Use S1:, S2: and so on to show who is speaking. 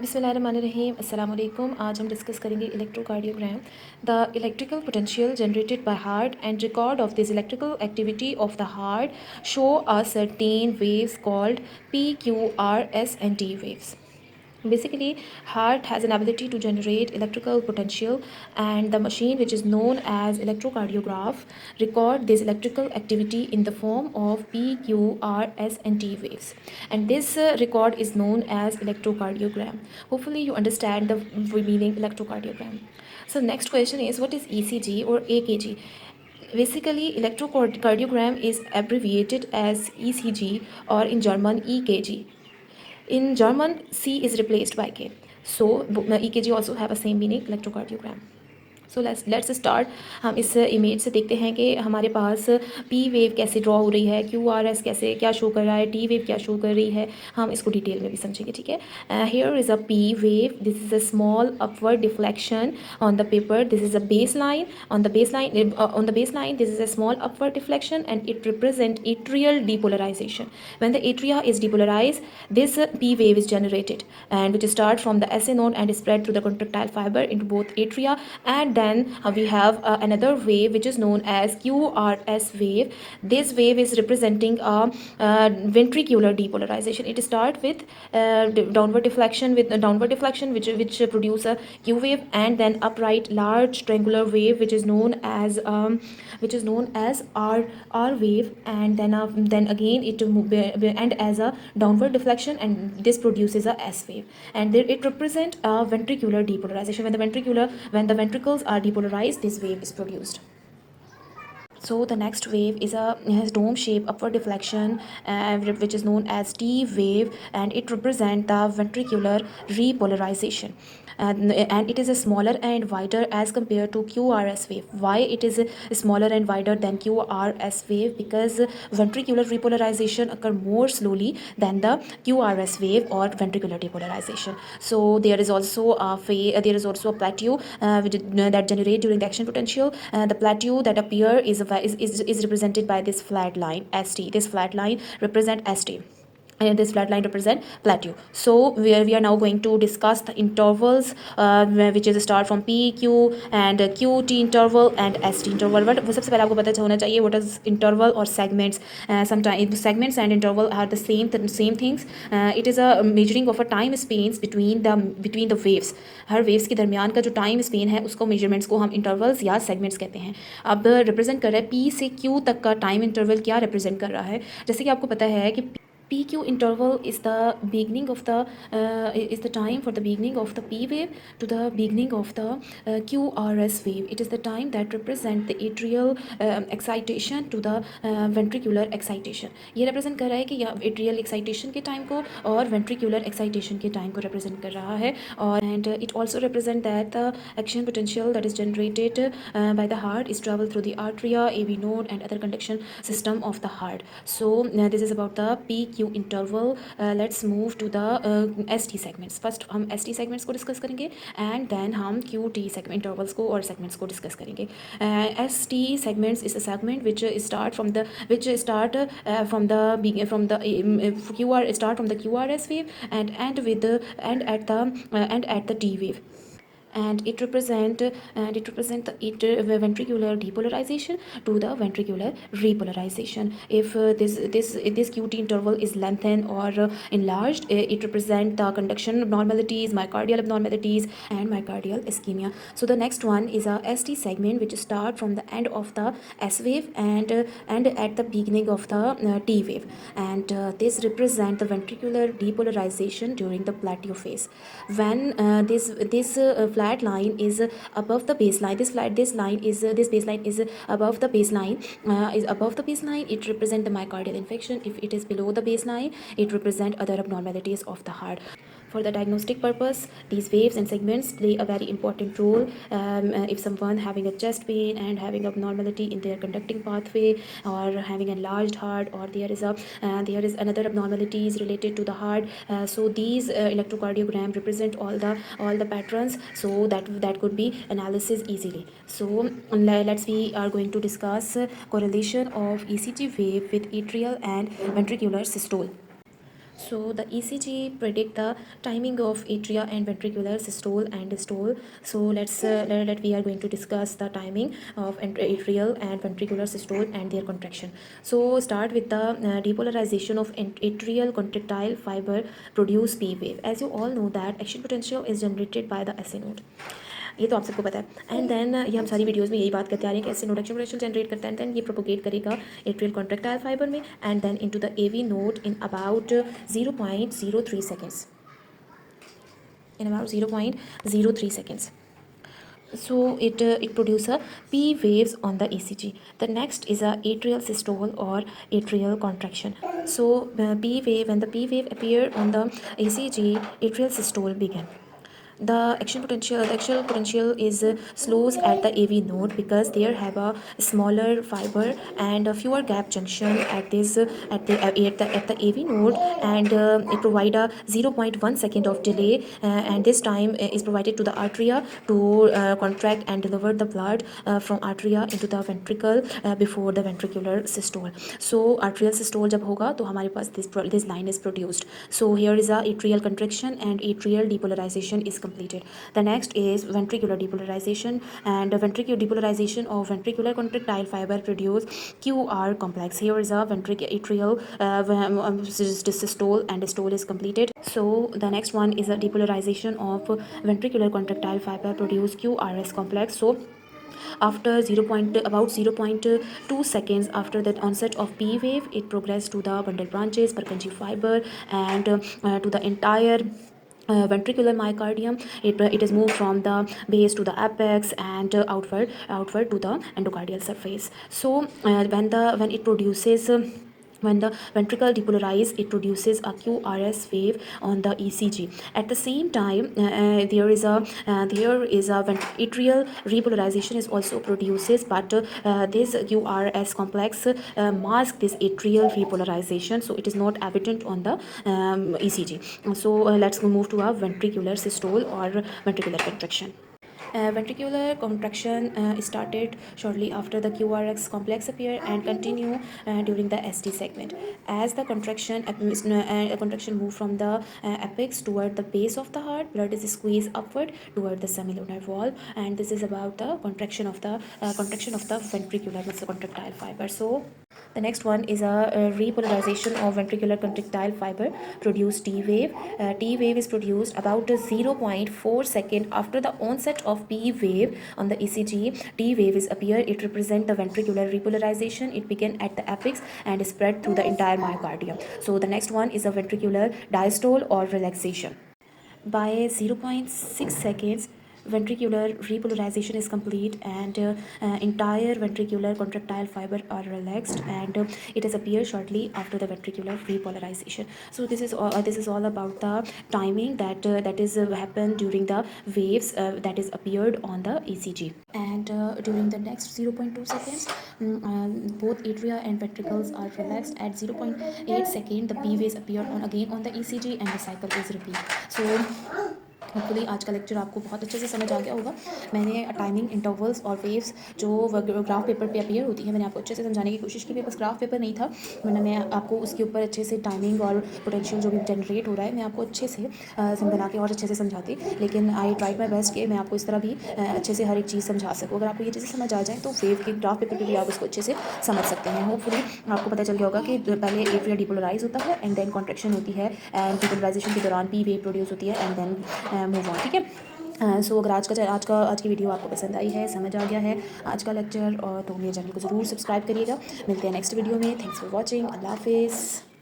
S1: बिस्मिल्लाहिर्रहमानिर्रहीम अस्सलाम वालेकुम। आज हम डिस्कस करेंगे electrocardiogram. The electrical potential generated by heart and record of this electrical activity of the heart show a certain waves called P, Q, R, S and T waves. Basically, heart has an ability to generate electrical potential, and the machine, which is known as electrocardiograph, record this electrical activity in the form of P, Q, R, S and T waves, and this record is known as electrocardiogram. Hopefully you understand the meaning electrocardiogram. So next question is, what is ECG or AKG? Basically, electrocardiogram is abbreviated as ECG, or in German EKG. In German, C is replaced by K. So EKG also have a same meaning, electrocardiogram. So let's start. हम इस image से देखते हैं कि हमारे पास P wave कैसे draw हो रही है, क्यू आर एस कैसे क्या शो कर रहा है, टी वेव क्या शो कर रही है। हम इसको डिटेल में भी समझेंगे, ठीक है। Here is a P wave, this is a small upward deflection on the paper, this is a base line on the baseline this is a small upward deflection and it represent atrial depolarization. When the atria is depolarized, this P wave is generated, and which start from the SA node and spread through the contractile fiber into both atria, and then we have another wave which is known as QRS wave. This wave is representing a ventricular depolarization. It start with downward deflection which produce a Q wave, and then upright large triangular wave which is known as R wave, and then again it and as a downward deflection, and this produces a S wave, and there it represent a ventricular depolarization. When the ventricles are depolarized, this wave is produced. So the next wave has dome shape upward deflection, which is known as T wave, and it represents the ventricular repolarization. And it is a smaller and wider as compared to QRS wave. Why it is smaller and wider than QRS wave? Because ventricular repolarization occur more slowly than the QRS wave or ventricular depolarization. So there is also a plateau that generate during the action potential. The plateau that appear is represented by this flat line ST. This flat line represent ST, and this flat line represent plateau. So we are now going to discuss the intervals, which is start from P, Q and QT interval and ST interval. But सबसे पहले आपको पता होना चाहिए what is interval or segments. Sometimes segments and interval are the same things. It is a measuring of a time spans between the waves. Her waves के दरमियान का जो time span है उसको measurements को हम intervals या segments कहते हैं. अब represent कर रहा है P से Q तक का time interval क्या represent कर रहा है. जैसे कि आपको पता है कि PQ interval is the time for the beginning of the P wave to the beginning of the QRS wave. It is the time that represent the atrial excitation to the ventricular excitation. ये represent कर रहा है कि या atrial excitation के time को और ventricular excitation के time को represent कर रहा है. और and it also represent that the action potential that is generated by the heart is travel through the arteria, AV node and other conduction system of the heart. So this is about the PQ interval. Let's move to the ST segments. First हम ST segments को discuss करेंगे, and then हम QT segment intervals को और segments को discuss करेंगे. ST segments is a segment which start from the QRS wave and at the T wave. And it represent the ventricular depolarization to the ventricular repolarization. If this QT interval is lengthened or enlarged, it represent the conduction abnormalities, myocardial abnormalities and myocardial ischemia. So the next one is a ST segment which start from the end of the S wave and at the beginning of the T wave, and this represent the ventricular depolarization during the plateau phase. When this flat line is above the baseline, this baseline is above the baseline, it represent the myocardial infarction. If it is below the baseline, it represent other abnormalities of the heart. For the diagnostic purpose, these waves and segments play a very important role. If someone having a chest pain and having abnormality in their conducting pathway, or having a enlarged heart, or there is another abnormalities related to the heart, so these electrocardiogram represent all the patterns, so that could be analysis easily. So we are going to discuss correlation of ECG wave with atrial and ventricular systole. So the ECG predict the timing of atria and ventricular systole and diastole. So we are going to discuss the timing of atrial and ventricular systole and their contraction. So start with the depolarization of atrial contractile fiber produce P wave. As you all know that action potential is generated by the SA node. ये तो आप सबको पता है. And then ये हम सारी videos में यही बात करते आ रहे हैं कि ऐसे नोड एक्शन पोटेंशियल जनरेट करता है. देन ये प्रोपोगेट करेगा एट्रियल कॉन्ट्रैक्टाइल फाइबर में and then into the AV node in about 0.03 seconds. In about 0.03 seconds. So it produces a P waves on the ECG. The next is a atrial systole or atrial contraction. So P wave, when the P wave appear on the ECG, atrial systole begin. The action potential is slows at the AV node because there have a smaller fiber and a fewer gap junction at the AV node, and it provide a 0.1 second of delay, and this time is provided to the atria to contract and deliver the blood from atria into the ventricle before the ventricular systole. So atrial systole जब होगा तो हमारे पास this line is produced. So here is a atrial contraction and atrial depolarization is completed. The next is ventricular depolarization, and ventricular depolarization of ventricular contractile fiber produce QR complex. Here is a atrial systole and diastole is completed. So the next one is a depolarization of ventricular contractile fiber produce QRS complex. So after about 0.2 seconds after the onset of P wave, it progressed to the bundle branches, Purkinje fiber, and to the entire ventricular myocardium. It is moved from the base to the apex and outward to the endocardial surface. So when it produces when the ventricle depolarize, it produces a QRS wave on the ECG. At the same time, there is a atrial repolarization is also produces, but this QRS complex mask this atrial repolarization, so it is not evident on the ECG. So let's move to a ventricular systole or ventricular contraction. Ventricular contraction started shortly after the QRS complex appear and continue during the ST segment. As the contraction move from the apex toward the base of the heart, blood is squeezed upward toward the semilunar wall, and this is about the contraction of the ventricular muscle contractile fiber. So the next one is a repolarization of ventricular contractile fiber produce T wave. T wave is produced about 0.4 second after the onset of P wave on the ECG. T wave is appear. It represent the ventricular repolarization. It begin at the apex and spread through the entire myocardium. So the next one is a ventricular diastole or relaxation. By 0.6 seconds, ventricular repolarization is complete, and entire ventricular contractile fiber are relaxed, and it has appeared shortly after the ventricular repolarization. So this is all about the timing that is happened during the waves that is appeared on the ECG. And during the next 0.2 seconds, both atria and ventricles are relaxed. At 0.8 second, the P waves appear again on the ECG, and the cycle is repeat. So hopefully आज का lecture आपको बहुत अच्छे से समझ आ गया होगा. मैंने टाइमिंग, इंटरवल्स और वेव्स जो ग्राफ पेपर पे अपीयर होती है मैंने आपको अच्छे से समझाने की कोशिश की. बस ग्राफ पेपर नहीं था, वरना मैं आपको उसके ऊपर अच्छे से टाइमिंग और पोटेंशियल जो भी जनरेट हो रहा है मैं आपको अच्छे से बना के और अच्छे से समझाती. लेकिन आई ट्राई माई बेस्ट कि मैं आपको इस तरह भी अच्छे से हर एक चीज़ समझा सकूँ. अगर आपको ये चीज़ें समझ आ जाए तो वेव के ग्राफ पेपर पर भी आप उसको अच्छे से समझ सकते हैं. होपफुली आपको पता चल गया होगा कि पहले एट्रिया डिपोलराइज होता है एंड देन कॉन्ट्रैक्शन होती है, एंड डिपोलराइजेशन के दौरान पी वेव प्रोड्यूस होती है, एंड देन मूव ऑन. ठीक है. सो अगर आज की वीडियो आपको पसंद आई है, समझ आ गया है आज का लेक्चर, और तो मेरे चैनल को ज़रूर सब्सक्राइब करिएगा. मिलते हैं नेक्स्ट वीडियो में. Thanks for watching. अल्लाह हाफिज़.